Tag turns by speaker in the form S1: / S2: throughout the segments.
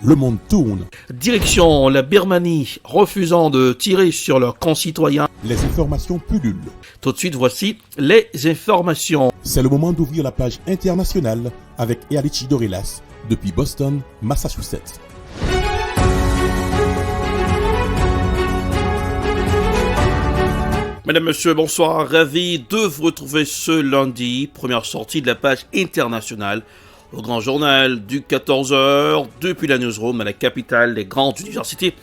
S1: le monde tourne.
S2: Direction la Birmanie, refusant de tirer sur leurs concitoyens.
S1: Les informations pullulent.
S2: Tout de suite, voici les informations.
S1: C'est le moment d'ouvrir la page internationale avec Erlichi Dorelas depuis Boston, Massachusetts.
S2: Mesdames, Messieurs, bonsoir. Ravi de vous retrouver ce lundi. Première sortie de la page internationale au grand journal du 14h depuis la newsroom à la capitale des grandes universités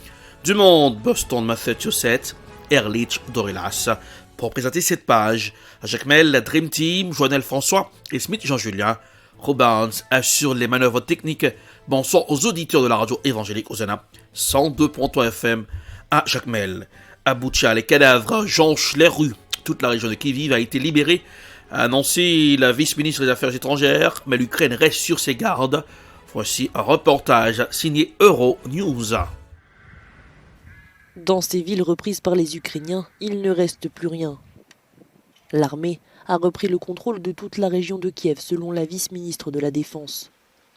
S2: du monde, Boston, Massachusetts, Erlich Dorelas. Pour présenter cette page, Jacques Mel, la Dream Team, Joannel François et Smith Jean-Julien. Robans assure les manœuvres techniques. Bonsoir aux auditeurs de la radio évangélique Hosanna 102.3 FM à Jacques Mel. À Boutcha, les cadavres jonchent les rues. Toute la région de Kiev a été libérée, a annoncé la vice-ministre des Affaires étrangères, mais l'Ukraine reste sur ses gardes. Voici un reportage signé Euronews.
S3: Dans ces villes reprises par les Ukrainiens, il ne reste plus rien. L'armée a repris le contrôle de toute la région de Kiev selon la vice-ministre de la Défense.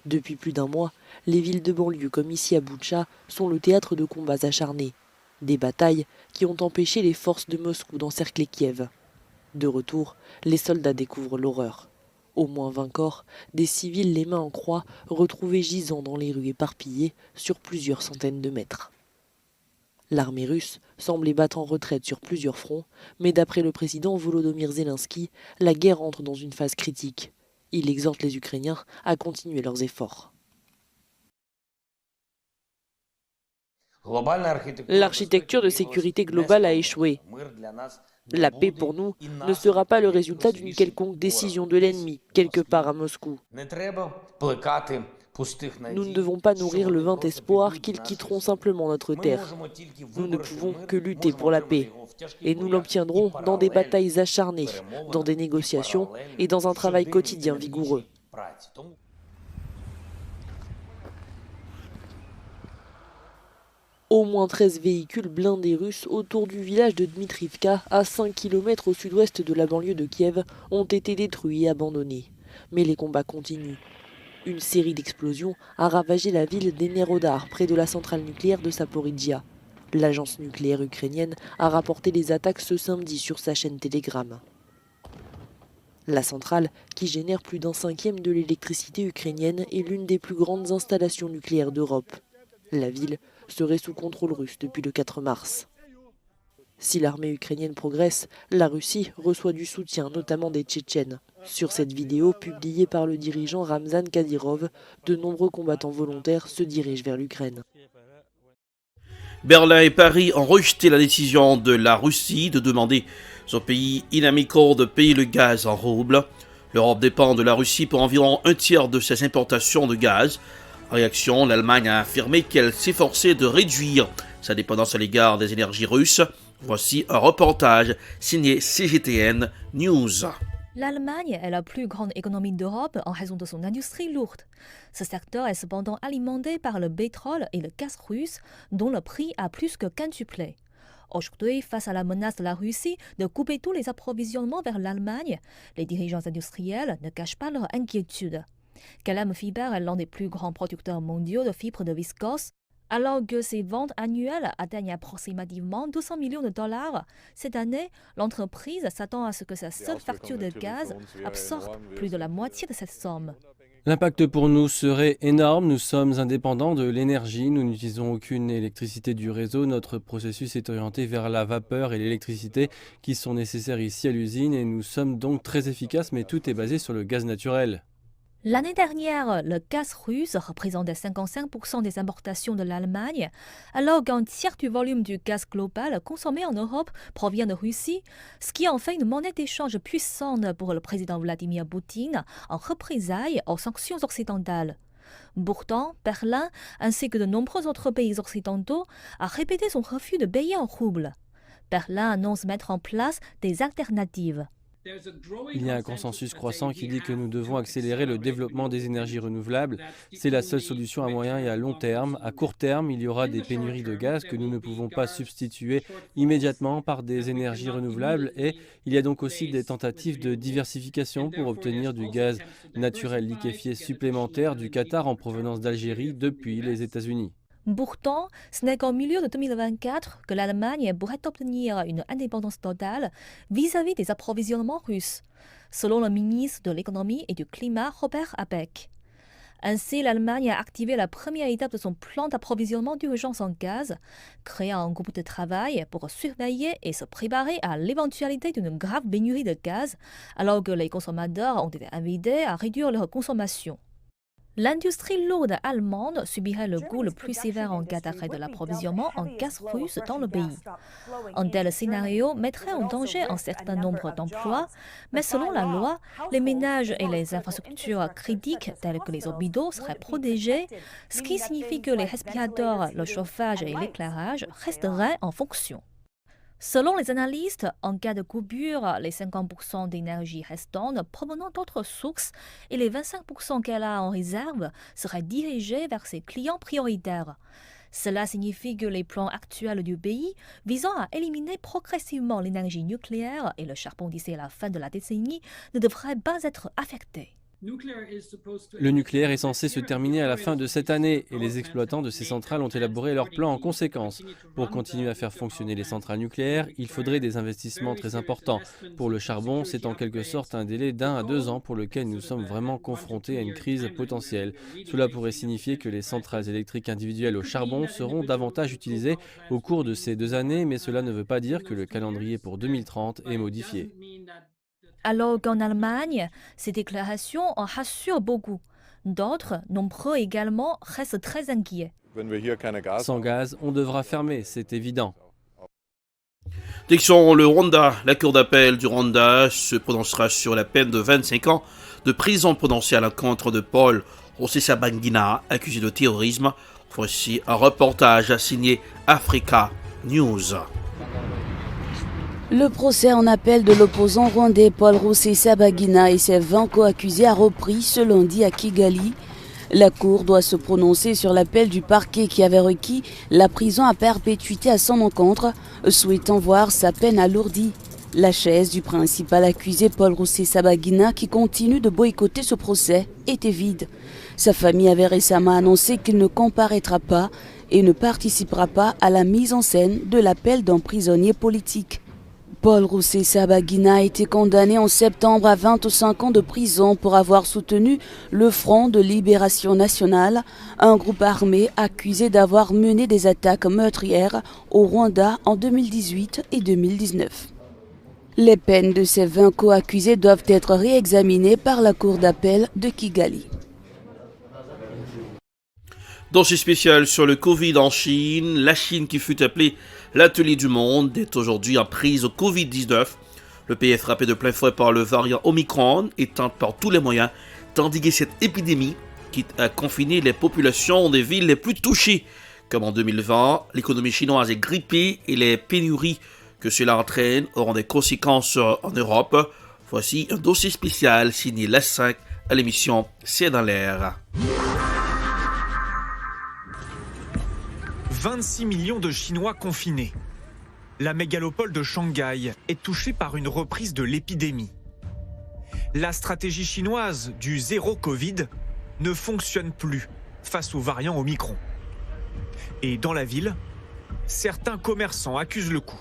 S3: Depuis plus d'un mois, les villes de banlieue comme ici à Boutcha sont le théâtre de combats acharnés. Des batailles qui ont empêché les forces de Moscou d'encercler Kiev. De retour, les soldats découvrent l'horreur. Au moins 20 corps, des civils les mains en croix, retrouvés gisant dans les rues éparpillées sur plusieurs centaines de mètres. L'armée russe semblait battre en retraite sur plusieurs fronts, mais d'après le président Volodymyr Zelensky, la guerre entre dans une phase critique. Il exhorte les Ukrainiens à continuer leurs efforts. L'architecture de sécurité globale a échoué. La paix pour nous ne sera pas le résultat d'une quelconque décision de l'ennemi, quelque part à Moscou. Nous ne devons pas nourrir le vain espoir qu'ils quitteront simplement notre terre. Nous ne pouvons que lutter pour la paix. Et nous l'obtiendrons dans des batailles acharnées, dans des négociations et dans un travail quotidien vigoureux. Au moins 13 véhicules blindés russes autour du village de Dmitrivka, à 5 km au sud-ouest de la banlieue de Kiev, ont été détruits et abandonnés. Mais les combats continuent. Une série d'explosions a ravagé la ville d'Enerodar, près de la centrale nucléaire de Zaporizhia. L'agence nucléaire ukrainienne a rapporté les attaques ce samedi sur sa chaîne Telegram. La centrale, qui génère plus d'un cinquième de l'électricité ukrainienne, est l'une des plus grandes installations nucléaires d'Europe. La ville serait sous contrôle russe depuis le 4 mars. Si l'armée ukrainienne progresse, la Russie reçoit du soutien, notamment des Tchétchènes. Sur cette vidéo, publiée par le dirigeant Ramzan Kadyrov, de nombreux combattants volontaires se dirigent vers l'Ukraine.
S2: Berlin et Paris ont rejeté la décision de la Russie de demander aux pays inamicaux de payer le gaz en roubles. L'Europe dépend de la Russie pour environ un tiers de ses importations de gaz. En réaction, l'Allemagne a affirmé qu'elle s'efforçait de réduire sa dépendance à l'égard des énergies russes. Voici un reportage signé CGTN News.
S4: L'Allemagne est la plus grande économie d'Europe en raison de son industrie lourde. Ce secteur est cependant alimenté par le pétrole et le gaz russe, dont le prix a plus que quintuplé. Aujourd'hui, face à la menace de la Russie de couper tous les approvisionnements vers l'Allemagne, les dirigeants industriels ne cachent pas leur inquiétude. KLM Fiber est l'un des plus grands producteurs mondiaux de fibres de viscose. Alors que ses ventes annuelles atteignent approximativement 200 millions de dollars, cette année, l'entreprise s'attend à ce que sa seule facture de gaz absorbe plus de la moitié de cette somme.
S5: L'impact pour nous serait énorme. Nous sommes indépendants de l'énergie. Nous n'utilisons aucune électricité du réseau. Notre processus est orienté vers la vapeur et l'électricité qui sont nécessaires ici à l'usine et nous sommes donc très efficaces, mais tout est basé sur le gaz naturel.
S4: L'année dernière, le gaz russe représentait 55% des importations de l'Allemagne, alors qu'un tiers du volume du gaz global consommé en Europe provient de Russie, ce qui en fait une monnaie d'échange puissante pour le président Vladimir Poutine en représailles aux sanctions occidentales. Pourtant, Berlin, ainsi que de nombreux autres pays occidentaux, a répété son refus de payer en roubles. Berlin annonce mettre en place des alternatives.
S5: Il y a un consensus croissant qui dit que nous devons accélérer le développement des énergies renouvelables. C'est la seule solution à moyen et à long terme. À court terme, il y aura des pénuries de gaz que nous ne pouvons pas substituer immédiatement par des énergies renouvelables et il y a donc aussi des tentatives de diversification pour obtenir du gaz naturel liquéfié supplémentaire du Qatar en provenance d'Algérie depuis les États-Unis.
S4: Pourtant, ce n'est qu'au milieu de 2024 que l'Allemagne pourrait obtenir une indépendance totale vis-à-vis des approvisionnements russes, selon le ministre de l'économie et du climat Robert Habeck. Ainsi, l'Allemagne a activé la première étape de son plan d'approvisionnement d'urgence en gaz, créant un groupe de travail pour surveiller et se préparer à l'éventualité d'une grave pénurie de gaz, alors que les consommateurs ont été invités à réduire leur consommation. L'industrie lourde allemande subirait le coup le plus sévère en cas d'arrêt de l'approvisionnement en gaz russe dans le pays. Un tel scénario mettrait en danger un certain nombre d'emplois, mais selon la loi, les ménages et les infrastructures critiques telles que les hôpitaux seraient protégés, ce qui signifie que les respirateurs, le chauffage et l'éclairage resteraient en fonction. Selon les analystes, en cas de coupure, les 50% d'énergie restantes provenant d'autres sources et les 25% qu'elle a en réserve seraient dirigés vers ses clients prioritaires. Cela signifie que les plans actuels du pays visant à éliminer progressivement l'énergie nucléaire et le charbon d'ici à la fin de la décennie ne devraient pas être affectés.
S5: Le nucléaire est censé se terminer à la fin de cette année et les exploitants de ces centrales ont élaboré leur plan en conséquence. Pour continuer à faire fonctionner les centrales nucléaires, il faudrait des investissements très importants. Pour le charbon, c'est en quelque sorte un délai d'1 à 2 ans pour lequel nous sommes vraiment confrontés à une crise potentielle. Cela pourrait signifier que les centrales électriques individuelles au charbon seront davantage utilisées au cours de ces 2 années, mais cela ne veut pas dire que le calendrier pour 2030 est modifié.
S4: Alors qu'en Allemagne, ces déclarations en rassurent beaucoup. D'autres, nombreux également, restent très inquiets.
S5: Sans gaz, on devra fermer, c'est évident.
S2: Direction le Rwanda, la cour d'appel du Rwanda se prononcera sur la peine de 25 ans de prison prononcée à l'encontre de Paul Rusesabagina, accusé de terrorisme. Voici un reportage signé Africa News.
S6: Le procès en appel de l'opposant rwandais Paul Rusesabagina et ses 20 co-accusés a repris ce lundi à Kigali. La Cour doit se prononcer sur l'appel du parquet qui avait requis la prison à perpétuité à son encontre, souhaitant voir sa peine alourdie. La chaise du principal accusé Paul Rusesabagina, qui continue de boycotter ce procès, était vide. Sa famille avait récemment annoncé qu'il ne comparaîtra pas et ne participera pas à la mise en scène de l'appel d'un prisonnier politique. Paul Rusesabagina a été condamné en septembre à 25 ans de prison pour avoir soutenu le Front de Libération Nationale, un groupe armé accusé d'avoir mené des attaques meurtrières au Rwanda en 2018 et 2019. Les peines de ces 20 co-accusés doivent être réexaminées par la Cour d'appel de Kigali.
S2: Dossier spécial sur le Covid en Chine. La Chine, qui fut appelée l'atelier du monde, est aujourd'hui en prise au Covid-19. Le pays est frappé de plein fouet par le variant Omicron et tente par tous les moyens d'endiguer cette épidémie, quitte à confiner les populations des villes les plus touchées. Comme en 2020, l'économie chinoise est grippée et les pénuries que cela entraîne auront des conséquences en Europe. Voici un dossier spécial signé l'A5 à l'émission C'est dans l'air.
S7: 26 millions de Chinois confinés. La mégalopole de Shanghai est touchée par une reprise de l'épidémie. La stratégie chinoise du zéro Covid ne fonctionne plus face au variant Omicron. Et dans la ville, certains commerçants accusent le coup.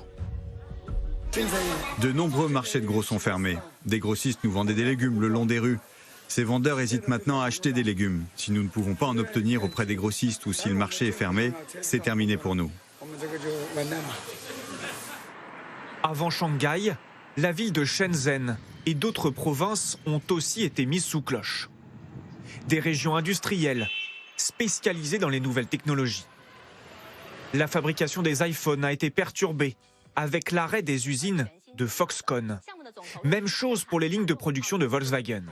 S8: De nombreux marchés de gros sont fermés. Des grossistes nous vendaient des légumes le long des rues. Ces vendeurs hésitent maintenant à acheter des légumes. Si nous ne pouvons pas en obtenir auprès des grossistes ou si le marché est fermé, c'est terminé pour nous.
S7: Avant Shanghai, la ville de Shenzhen et d'autres provinces ont aussi été mises sous cloche. Des régions industrielles spécialisées dans les nouvelles technologies. La fabrication des iPhones a été perturbée avec l'arrêt des usines de Foxconn. Même chose pour les lignes de production de Volkswagen.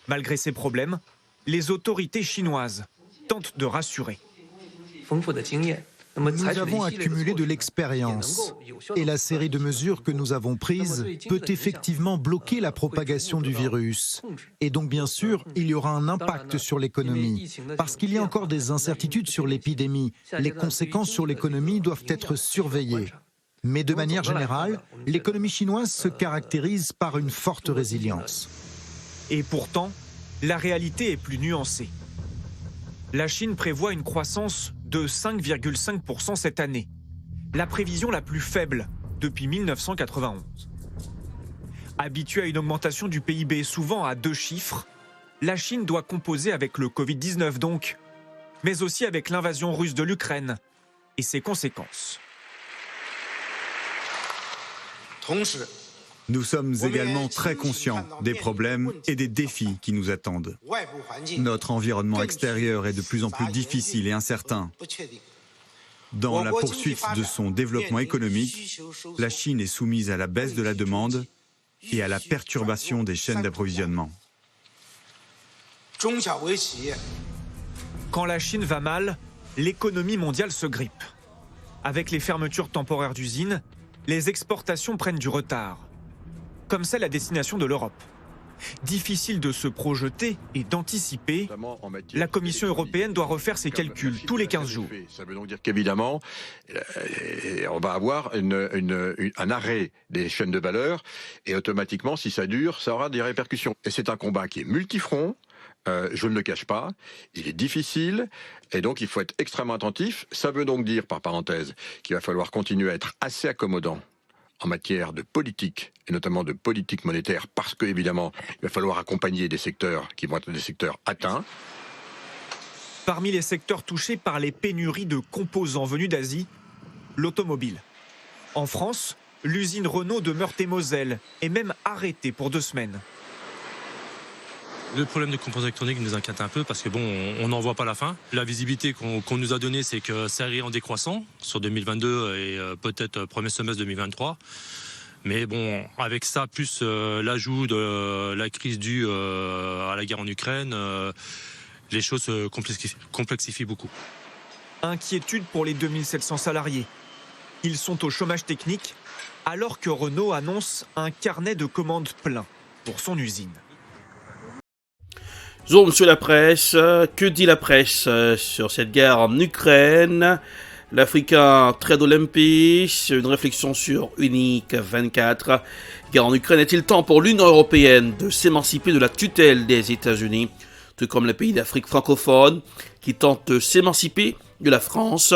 S7: Malgré ces problèmes, les autorités chinoises tentent de rassurer.
S9: Nous avons accumulé de l'expérience et la série de mesures que nous avons prises peut effectivement bloquer la propagation du virus. Et donc bien sûr, il y aura un impact sur l'économie parce qu'il y a encore des incertitudes sur l'épidémie. Les conséquences sur l'économie doivent être surveillées. Mais de manière générale, l'économie chinoise se caractérise par une forte résilience.
S7: Et pourtant, la réalité est plus nuancée. La Chine prévoit une croissance de 5,5% cette année, la prévision la plus faible depuis 1991. Habituée à une augmentation du PIB souvent à 2 chiffres, la Chine doit composer avec le Covid-19 donc, mais aussi avec l'invasion russe de l'Ukraine et ses conséquences.
S8: Nous sommes également très conscients des problèmes et des défis qui nous attendent. Notre environnement extérieur est de plus en plus difficile et incertain. Dans la poursuite de son développement économique, la Chine est soumise à la baisse de la demande et à la perturbation des chaînes d'approvisionnement.
S7: Quand la Chine va mal, l'économie mondiale se grippe. Avec les fermetures temporaires d'usines, les exportations prennent du retard, comme celle à destination de l'Europe. Difficile de se projeter et d'anticiper, la Commission européenne doit refaire ses calculs tous les 15 jours.
S10: Ça veut donc dire qu'évidemment, on va avoir un arrêt des chaînes de valeur et automatiquement, si ça dure, ça aura des répercussions. Et c'est un combat qui est multifront, je ne le cache pas, il est difficile et donc il faut être extrêmement attentif. Ça veut donc dire, par parenthèse, qu'il va falloir continuer à être assez accommodant en matière de politique, et notamment de politique monétaire, parce que évidemment, il va falloir accompagner des secteurs qui vont être des secteurs atteints.
S7: Parmi les secteurs touchés par les pénuries de composants venus d'Asie, l'automobile. En France, l'usine Renault de Meurthe-et-Moselle est même arrêtée pour 2 semaines.
S11: Le problème des composants électroniques nous inquiète un peu parce que bon, on n'en voit pas la fin. La visibilité qu'on nous a donnée, c'est que ça irait en décroissant sur 2022 et peut-être premier semestre 2023. Mais bon, avec ça, plus l'ajout de la crise due à la guerre en Ukraine, les choses se complexifient beaucoup.
S7: Inquiétude pour les 2700 salariés. Ils sont au chômage technique alors que Renault annonce un carnet de commandes plein pour son usine.
S2: Zoom sur la presse. Que dit la presse sur cette guerre en Ukraine? L'Africain Trade Olympique, une réflexion sur Unique 24. Guerre en Ukraine, est-il temps pour l'Union européenne de s'émanciper de la tutelle des États-Unis, tout comme les pays d'Afrique francophone qui tentent de s'émanciper de la France?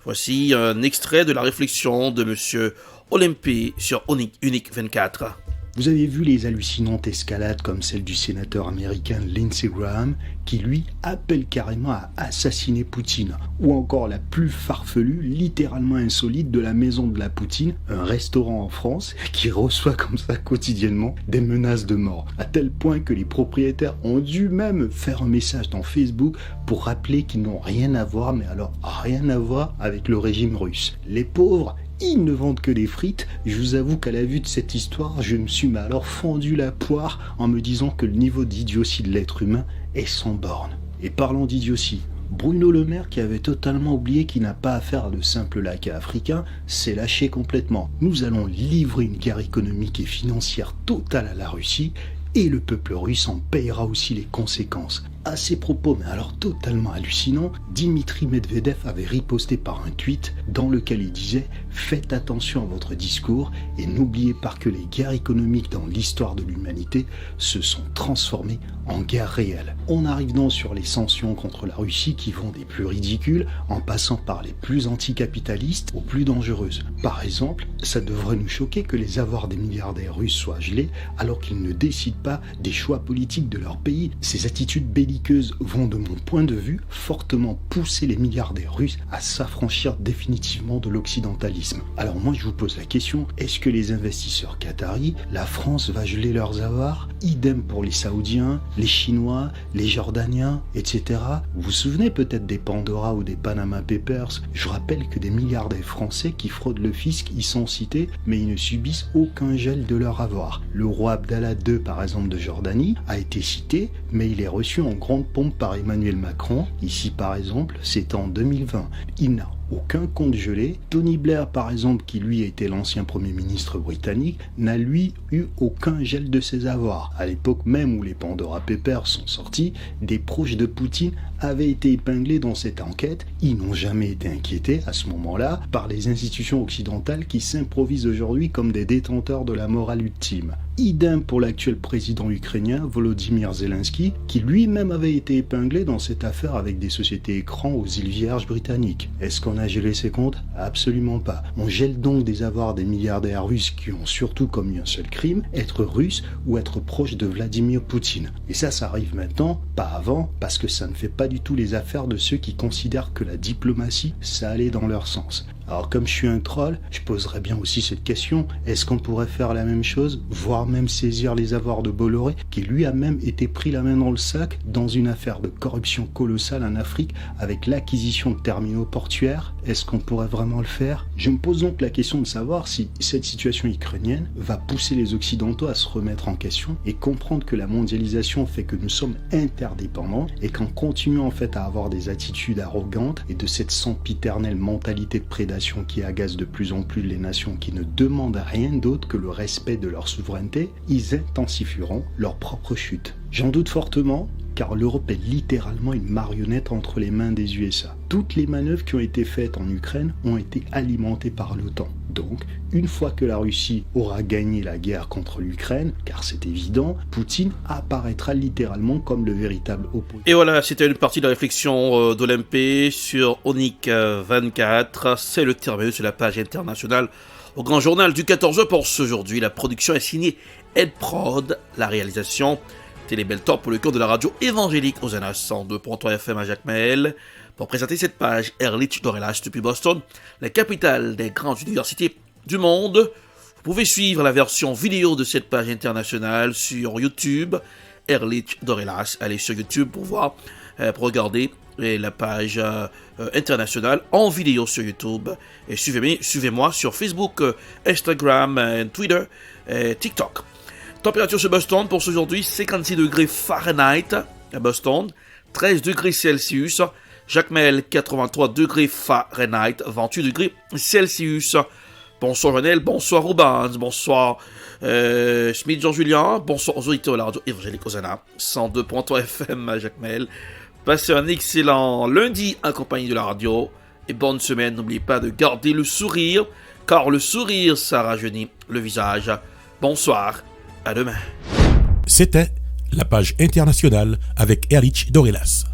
S2: Voici un extrait de la réflexion de M. Olympique sur Unique 24.
S12: Vous avez vu les hallucinantes escalades comme celle du sénateur américain Lindsey Graham qui lui appelle carrément à assassiner Poutine, ou encore la plus farfelue, littéralement insolite de la maison de la Poutine, un restaurant en France qui reçoit comme ça quotidiennement des menaces de mort, à tel point que les propriétaires ont dû même faire un message dans Facebook pour rappeler qu'ils n'ont rien à voir, mais alors rien à voir avec le régime russe. Les pauvres, ils ne vendent que des frites. Je vous avoue qu'à la vue de cette histoire, je me suis alors fendu la poire en me disant que le niveau d'idiotie de l'être humain est sans borne. Et parlons d'idiotie, Bruno Le Maire, qui avait totalement oublié qu'il n'a pas affaire à de simples laquais africains, s'est lâché complètement. Nous allons livrer une guerre économique et financière totale à la Russie, et le peuple russe en payera aussi les conséquences. À ces propos, mais alors totalement hallucinants, Dimitri Medvedev avait riposté par un tweet dans lequel il disait « Faites attention à votre discours et n'oubliez pas que les guerres économiques dans l'histoire de l'humanité se sont transformées en guerres réelles. » On arrive donc sur les sanctions contre la Russie qui vont des plus ridicules en passant par les plus anticapitalistes aux plus dangereuses. Par exemple, ça devrait nous choquer que les avoirs des milliardaires russes soient gelés alors qu'ils ne décident pas des choix politiques de leur pays. Ces attitudes belliqueuses vont, de mon point de vue, fortement pousser les milliardaires russes à s'affranchir définitivement de l'occidentalisme. Alors moi je vous pose la question, est-ce que les investisseurs qataris, la France va geler leurs avoirs? Idem pour les Saoudiens, les Chinois, les Jordaniens, etc. Vous vous souvenez peut-être des Pandora ou des Panama Papers? Je rappelle que des milliardaires français qui fraudent le fisc y sont cités, mais ils ne subissent aucun gel de leur avoir. Le roi Abdallah II, par exemple, de Jordanie, a été cité, mais il est reçu en grande pompe par Emmanuel Macron. Ici, par exemple, c'est en 2020. Il n'a aucun compte gelé. Tony Blair, par exemple, qui lui était l'ancien Premier ministre britannique, n'a lui eu aucun gel de ses avoirs. À l'époque même où les Pandora Papers sont sortis, des proches de Poutine avaient été épinglés dans cette enquête. Ils n'ont jamais été inquiétés à ce moment-là par les institutions occidentales qui s'improvisent aujourd'hui comme des détenteurs de la morale ultime. Idem pour l'actuel président ukrainien Volodymyr Zelensky, qui lui-même avait été épinglé dans cette affaire avec des sociétés écrans aux îles Vierges britanniques. Est-ce qu'on a gelé ses comptes? Absolument pas. On gèle donc des avoirs des milliardaires russes qui ont surtout commis un seul crime, être russe ou être proche de Vladimir Poutine. Et ça arrive maintenant, pas avant, parce que ça ne fait pas du tout les affaires de ceux qui considèrent que la diplomatie, ça allait dans leur sens. Alors comme je suis un troll, je poserais bien aussi cette question, est-ce qu'on pourrait faire la même chose, voire même saisir les avoirs de Bolloré, qui lui a même été pris la main dans le sac dans une affaire de corruption colossale en Afrique avec l'acquisition de terminaux portuaires? Est-ce qu'on pourrait vraiment le faire? Je me pose donc la question de savoir si cette situation ukrainienne va pousser les Occidentaux à se remettre en question et comprendre que la mondialisation fait que nous sommes interdépendants et qu'en continuant en fait à avoir des attitudes arrogantes et de cette sempiternelle mentalité de prédation qui agace de plus en plus les nations qui ne demandent rien d'autre que le respect de leur souveraineté, ils intensifieront leur propre chute. J'en doute fortement, car l'Europe est littéralement une marionnette entre les mains des USA. Toutes les manœuvres qui ont été faites en Ukraine ont été alimentées par l'OTAN. Donc, une fois que la Russie aura gagné la guerre contre l'Ukraine, car c'est évident, Poutine apparaîtra littéralement comme le véritable opposant.
S2: Et voilà, c'était une partie de la réflexion d'Olympé sur Onic 24. C'est le terme sur la page internationale au Grand Journal du 14h pour aujourd'hui. La production est signée Ed Prod, la réalisation Télébeltor pour le compte de la radio évangélique Hosanna 102.3 FM à Jacmel. Pour présenter cette page, Ehrlich Dorelas depuis Boston, la capitale des grandes universités du monde. Vous pouvez suivre la version vidéo de cette page internationale sur YouTube, Ehrlich Dorelas. Allez sur YouTube pour voir, pour regarder la page internationale en vidéo sur YouTube. Et suivez-moi sur Facebook, Instagram, Twitter et TikTok. Température sur Boston pour aujourd'hui, 56 degrés Fahrenheit à Boston, 13 degrés Celsius. Jacmel, 83 degrés Fahrenheit, 28 degrés Celsius. Bonsoir Renel, bonsoir Rubens, bonsoir Smith Jean-Julien, bonsoir aux auditeurs de la radio évangélique Hosanna 102.3 FM à Jacmel. Passez un excellent lundi en compagnie de la radio et bonne semaine. N'oubliez pas de garder le sourire, car le sourire ça rajeunit le visage. Bonsoir, à demain.
S1: C'était la page internationale avec Ehrlich Dorelas.